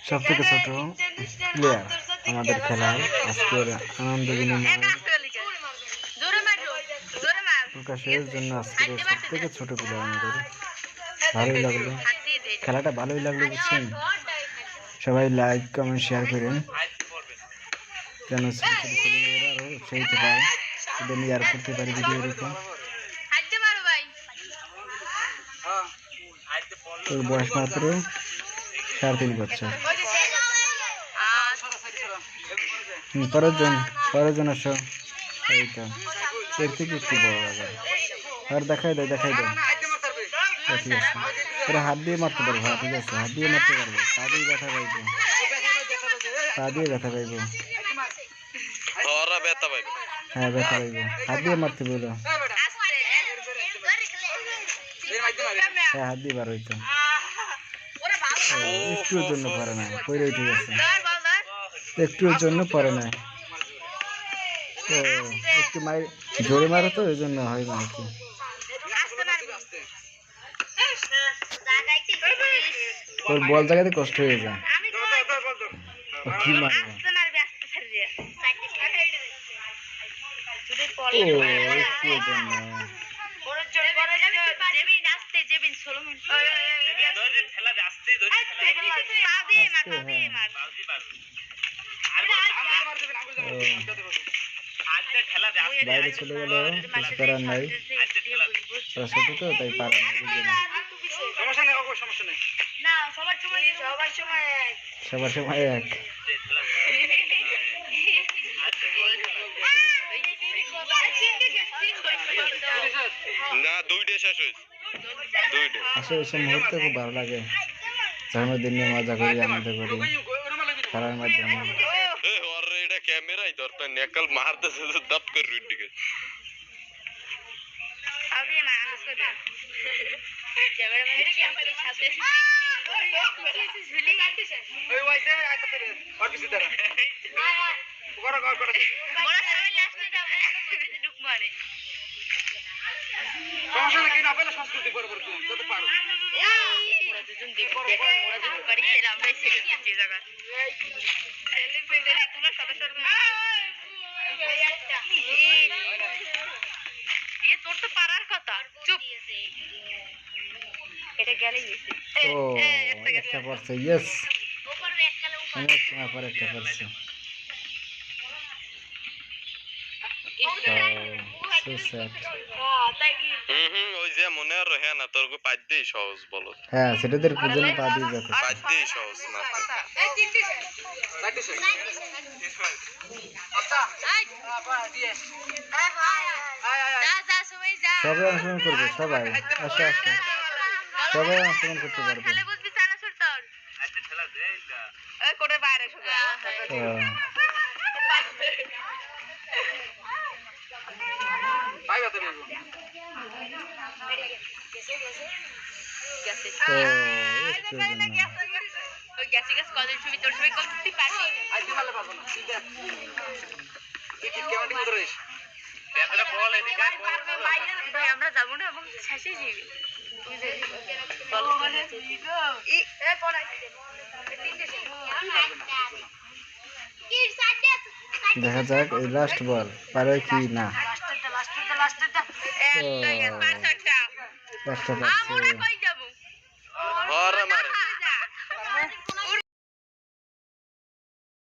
সব থেকে ছোট প্লেয়ার আমাদের খেলার আজকের আনন্দ বিনিময় প্রকাশের জন্য আজকের সব থেকে ছোট প্লেয়ার আমাদের। ভালোই লাগলো, খেলাটা ভালোই লাগলো বুঝছেন। সবাই লাইক কমেন্ট শেয়ার করেন যেন ছোট ছোট ছেলেমেয়েরা আরও উৎসাহিত পায়, ওদের নিয়ে আর করতে পারি ভিডিও এরকম। তোর বয়স মাত্র 3.5 বছর। পরের জন আসো। এই তো এর থেকে একটু বড় আবার। আর দেখাই দেয় ঠিক আছে। ওরা হাত দিয়ে মারতে পারবো। হ্যাঁ ঠিক আছে, হাত দিয়ে মারতে পারবো। পা দিয়ে ব্যথা পাইবো, হ্যাঁ ব্যথা পাইবো। হাত দিয়ে মারতে বলো। হ্যাঁ হাত দিয়ে বার হইতো। একটুর জন্য পারে না, পরে ঠিক আছে, একটুর জন্য পারে না। একটু জোরে মারো তো ওই জন্য হয় না আর কি। ওর বল জায়গাতে কষ্ট হয়ে যায়। কি মারবো বাইরে চলে গেল, কিছু করার নাই। ছোট তো তাই পারে না। সবার সময় এক। আসলে এসব মুহূর্তে খুব ভালো লাগে। জন্মদিন নিয়ে মজা করি, আনন্দ করি খেলার মাধ্যমে। তোর তো পারার কথা, চুপ। এটা গেলেই গেছে। ও একটা পড়ছে, ইয়েস। অনেক সময় পরে একটা পড়ছে। ওই যে মনে আর রহে না তোর পাঁচ দিয়ে সহজ বলো। হ্যাঁ সেটাদের জন্য পা দিয়ে যাচ্ছে, পাঁচ দিয়ে সহজ না। সবাই অংশগ্রহণ করবে, সবাই আসো আসো, সবাই অংশগ্রহণ করতে পারবে। আমরা যাবো না এবং শেষে যাবি। দেখা যাক এই লাস্ট বল পারে কি না। একটা পারছে।